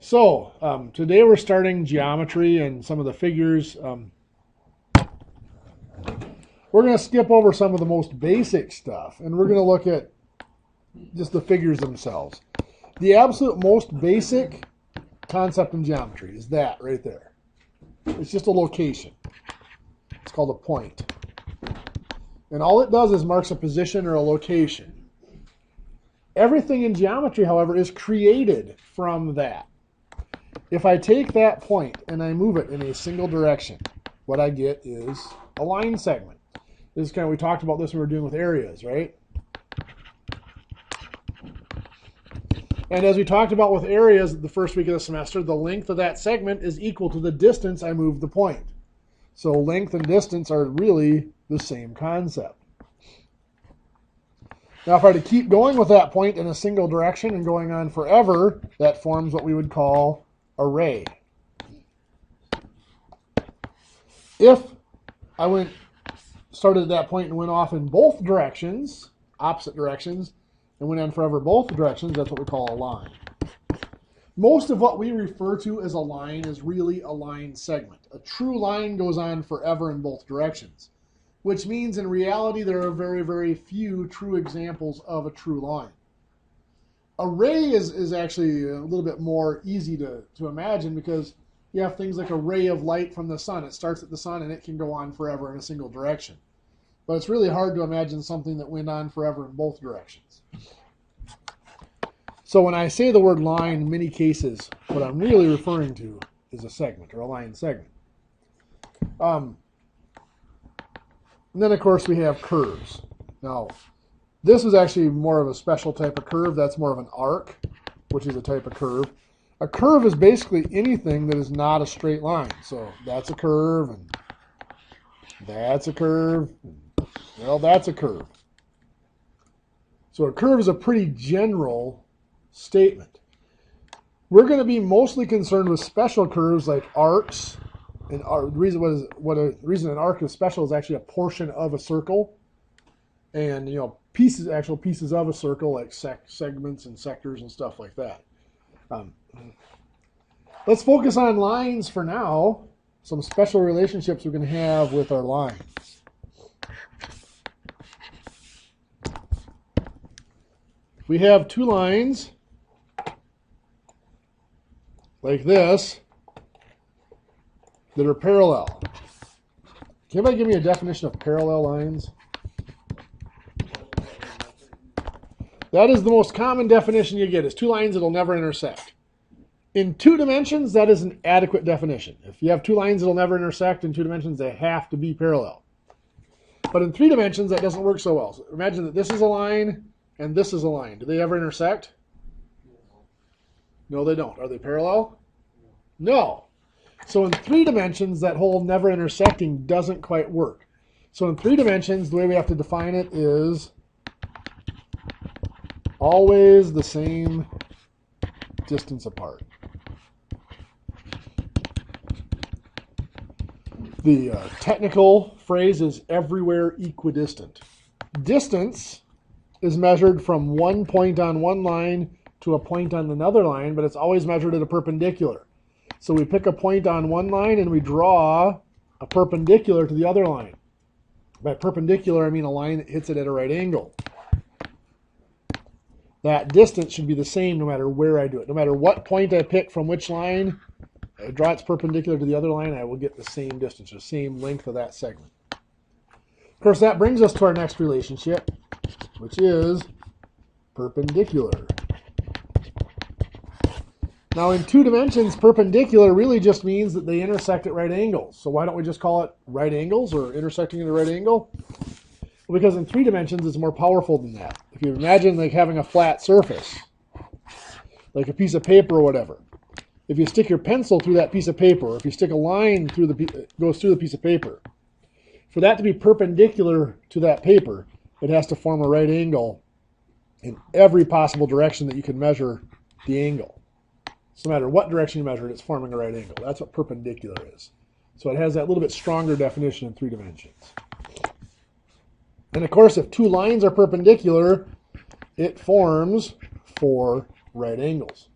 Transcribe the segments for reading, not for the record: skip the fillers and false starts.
Today we're starting geometry and some of the figures. We're going to skip over some of the most basic stuff, and we're going to look at just the figures themselves. The absolute most basic concept in geometry is that right there. It's just a location. It's called a point. And all it does is marks a position or a location. Everything in geometry, however, is created from that. If I take that point and I move it in a single direction, what I get is a line segment. This is kind of, we talked about this when we were doing with areas, right? And as we talked about with areas the first week of the semester, the length of that segment is equal to the distance I moved the point. So length and distance are really the same concept. Now, if I were to keep going with that point in a single direction and going on forever, that forms what we would call a ray. If I started at that point and went off in both directions, opposite directions, and went on forever both directions, that's what we call a line. Most of what we refer to as a line is really a line segment. A true line goes on forever in both directions, which means in reality there are very, very few true examples of a true line. A ray is actually a little bit more easy to imagine because you have things like a ray of light from the sun. It starts at the sun and it can go on forever in a single direction. But it's really hard to imagine something that went on forever in both directions. So when I say the word line, in many cases, what I'm really referring to is a segment or a line segment. And then, of course, we have curves. Now, this is actually more of a special type of curve. That's more of an arc, which is a type of curve. A curve is basically anything that is not a straight line. So that's a curve, and that's a curve. Well, that's a curve. So a curve is a pretty general statement. We're going to be mostly concerned with special curves like arcs. And the reason an arc is special is actually a portion of a circle, and actual pieces of a circle like segments and sectors and stuff like that. Let's focus on lines for now. Some special relationships we're going to have with our lines. We have two lines like this that are parallel. Can anybody give me a definition of parallel lines? That is the most common definition you get, is two lines that will never intersect. In 2 dimensions, that is an adequate definition. If you have two lines that will never intersect in 2 dimensions, they have to be parallel. But in 3 dimensions, that doesn't work so well. So imagine that this is a line and this is a line. Do they ever intersect? No, they don't. Are they parallel? No. So in 3 dimensions, that whole never intersecting doesn't quite work. So in 3 dimensions, the way we have to define it is always the same distance apart. The technical phrase is everywhere equidistant. Distance is measured from one point on one line to a point on another line, but it's always measured at a perpendicular. So we pick a point on one line and we draw a perpendicular to the other line. By perpendicular, I mean a line that hits it at a right angle. That distance should be the same no matter where I do it. No matter what point I pick from which line, I draw its perpendicular to the other line, I will get the same distance, the same length of that segment. Of course, that brings us to our next relationship, which is perpendicular. Now, in 2 dimensions, perpendicular really just means that they intersect at right angles. So why don't we just call it right angles or intersecting at a right angle? Well, because in 3 dimensions, it's more powerful than that. If you imagine like having a flat surface, like a piece of paper or whatever, if you stick your pencil through that piece of paper, or if you stick a line goes through the piece of paper, for that to be perpendicular to that paper, it has to form a right angle in every possible direction that you can measure the angle. So no matter what direction you measure it, it's forming a right angle. That's what perpendicular is. So it has that little bit stronger definition in 3 dimensions. And of course, if 2 lines are perpendicular, it forms 4 right angles.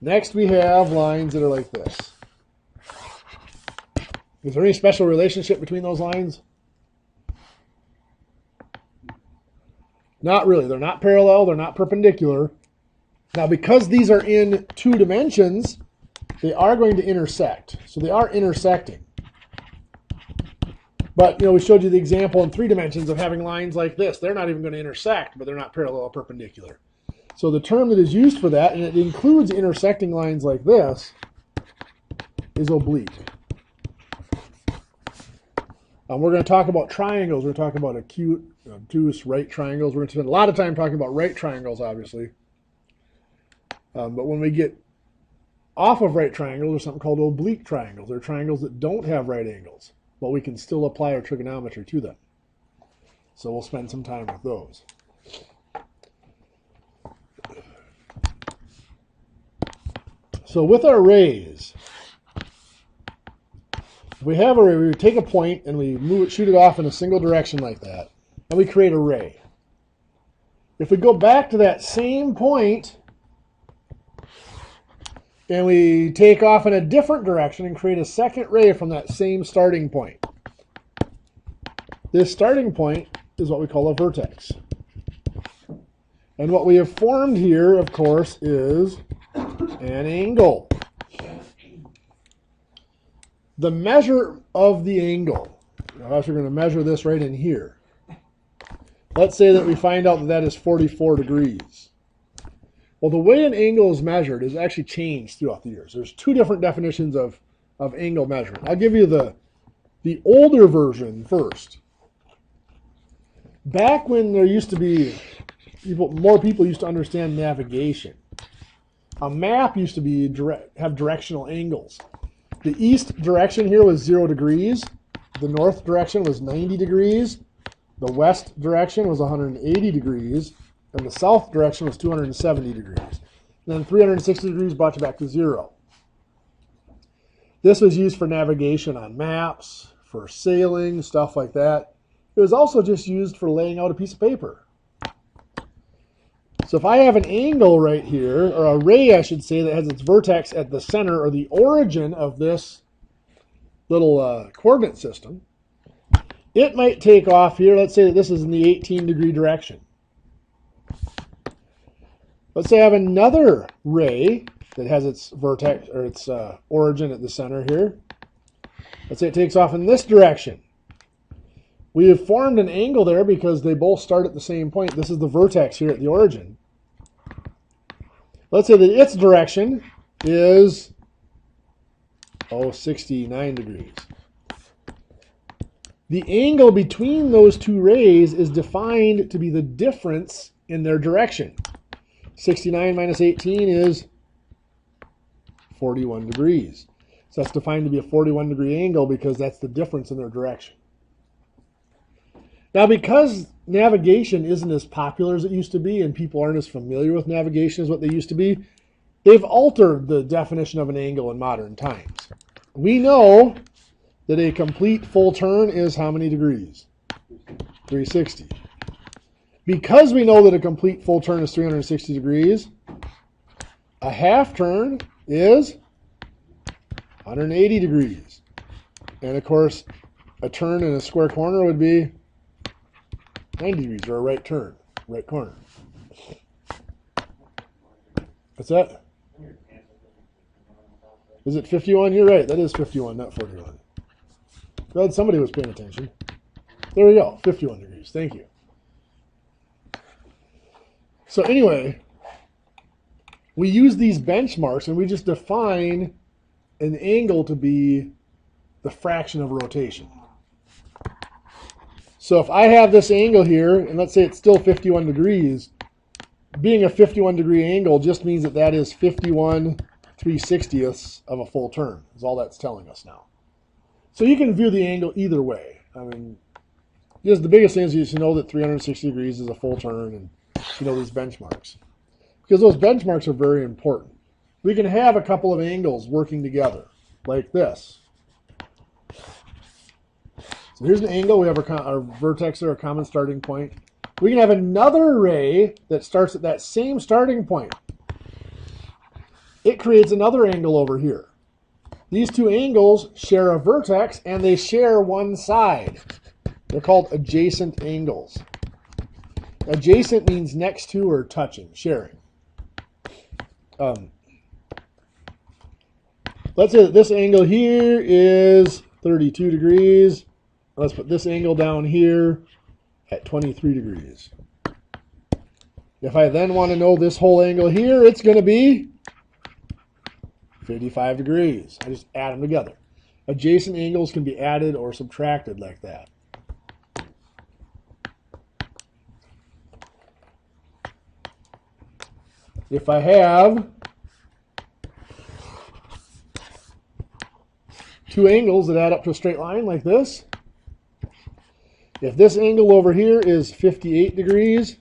Next, we have lines that are like this. Is there any special relationship between those lines? Not really. They're not parallel. They're not perpendicular. Now, because these are in 2 dimensions, they are going to intersect. So they are intersecting. But, we showed you the example in 3 dimensions of having lines like this. They're not even going to intersect, but they're not parallel or perpendicular. So the term that is used for that, and it includes intersecting lines like this, is oblique. We're going to talk about triangles. We're going to talk about acute, obtuse, right triangles. We're going to spend a lot of time talking about right triangles, obviously. But when we get off of right triangles, there's something called oblique triangles. They're triangles that don't have right angles, but we can still apply our trigonometry to them. So we'll spend some time with those. So with our rays, if we have a ray, we take a point and we shoot it off in a single direction like that, and we create a ray. If we go back to that same point and we take off in a different direction and create a second ray from that same starting point, this starting point is what we call a vertex. And what we have formed here, of course, is an angle. The measure of the angle, we're going to measure this right in here. Let's say that we find out that that is 44 degrees. Well, the way an angle is measured is actually changed throughout the years. There's 2 different definitions of angle measurement. I'll give you the older version first. Back when there used to be, more people used to understand navigation. A map used to have directional angles. The east direction here was 0 degrees. The north direction was 90 degrees. The west direction was 180 degrees. And the south direction was 270 degrees. And then 360 degrees brought you back to 0. This was used for navigation on maps, for sailing, stuff like that. It was also just used for laying out a piece of paper. So if I have an angle right here, or a ray, I should say, that has its vertex at the center or the origin of this little coordinate system, it might take off here. Let's say that this is in the 18-degree direction. Let's say I have another ray that has its vertex or its origin at the center here. Let's say it takes off in this direction. We have formed an angle there because they both start at the same point. This is the vertex here at the origin. Let's say that its direction is 69 degrees. The angle between those 2 rays is defined to be the difference in their direction. 69 minus 18 is 41 degrees. So that's defined to be a 41-degree angle because that's the difference in their direction. Now, because navigation isn't as popular as it used to be, and people aren't as familiar with navigation as what they used to be, they've altered the definition of an angle in modern times. We know that a complete full turn is how many degrees? 360. Because we know that a complete full turn is 360 degrees, a half turn is 180 degrees. And of course, a turn in a square corner would be 90 degrees, or a right turn, right corner. What's that? Is it 51? You're right. That is 51, not 41. Glad somebody was paying attention. There we go. 51 degrees. Thank you. So anyway, we use these benchmarks and we just define an angle to be the fraction of rotation. So if I have this angle here, and let's say it's still 51 degrees, being a 51-degree angle just means that that is 51 3/60ths of a full turn, is all that's telling us now. So you can view the angle either way. I mean, just the biggest thing is you should know that 360 degrees is a full turn, and you know these benchmarks. Because those benchmarks are very important. We can have a couple of angles working together, like this. So here's an angle. We have our vertex there, a common starting point. We can have another ray that starts at that same starting point. it creates another angle over here. These two angles share a vertex, and they share one side. They're called adjacent angles. Adjacent means next to or touching, sharing. Let's say that this angle here is 32 degrees. Let's put this angle down here at 23 degrees. If I then want to know this whole angle here, it's going to be 55 degrees. I just add them together. Adjacent angles can be added or subtracted like that. If I have two angles that add up to a straight line like this, if this angle over here is 58 degrees,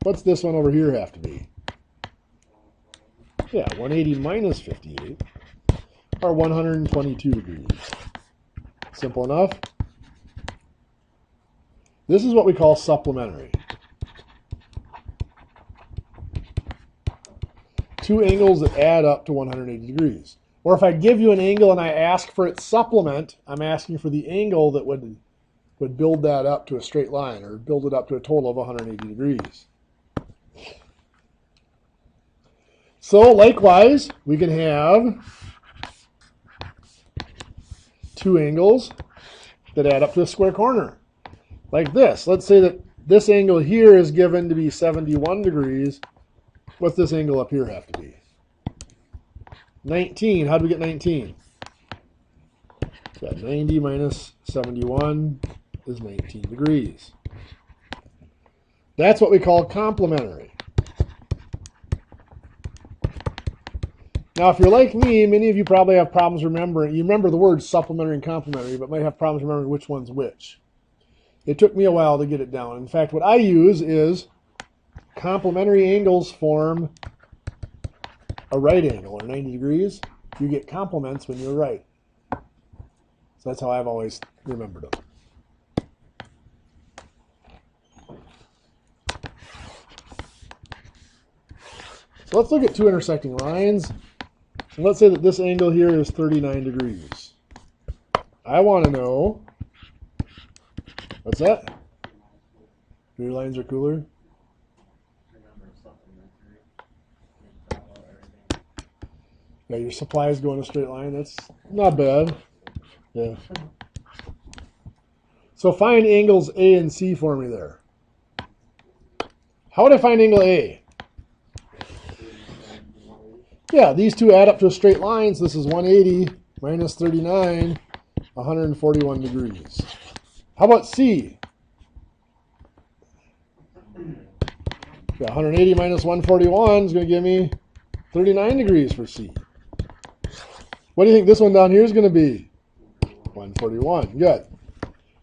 what's this one over here have to be? Yeah, 180 minus 58, or 122 degrees. Simple enough. This is what we call supplementary. Two angles that add up to 180 degrees. Or if I give you an angle and I ask for its supplement, I'm asking for the angle that would build that up to a straight line, or build it up to a total of 180 degrees. So likewise, we can have two angles that add up to a square corner. Like this. Let's say that this angle here is given to be 71 degrees. What's this angle up here have to be? 19. How do we get 19? So 90 minus 71 is 19 degrees. That's what we call complementary. Now, if you're like me, many of you probably have problems remembering. You remember the words supplementary and complementary, but might have problems remembering which one's which. It took me a while to get it down. In fact, what I use is complementary angles form a right angle, or 90 degrees. You get complements when you're right. So that's how I've always remembered them. So let's look at two intersecting lines. And let's say that this angle here is 39 degrees. I want to know, what's that? Your lines are cooler? Yeah, your supply is going a straight line. That's not bad. Yeah. So find angles A and C for me there. How would I find angle A? Yeah, these two add up to a straight line. So this is 180 minus 39, 141 degrees. How about C? Yeah, 180 minus 141 is going to give me 39 degrees for C. What do you think this one down here is going to be? 141. Good.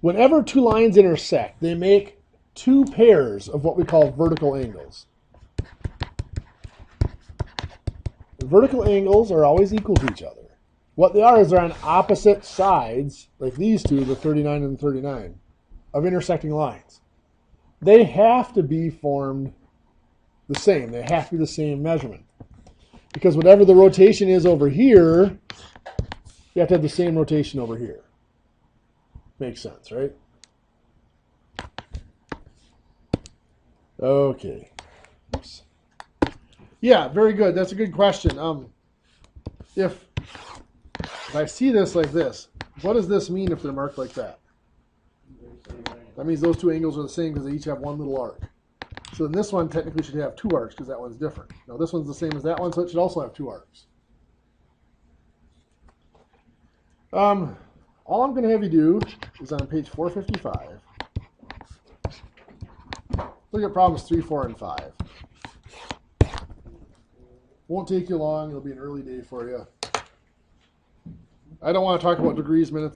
Whenever two lines intersect, they make two pairs of what we call vertical angles. The vertical angles are always equal to each other. What they are is they're on opposite sides, like these two, the 39 and the 39, of intersecting lines. They have to be formed the same. They have to be the same measurement. Because whatever the rotation is over here, you have to have the same rotation over here. Makes sense, right? Okay. Oops. Yeah, very good. That's a good question. If I see this like this, what does this mean if they're marked like that? That means those two angles are the same because they each have one little arc. So then this one technically should have two arcs because that one's different. Now this one's the same as that one, so it should also have two arcs. All I'm going to have you do is on page 455. Look at problems 3, 4, and 5. Won't take you long. It'll be an early day for you. I don't want to talk about degrees, minutes.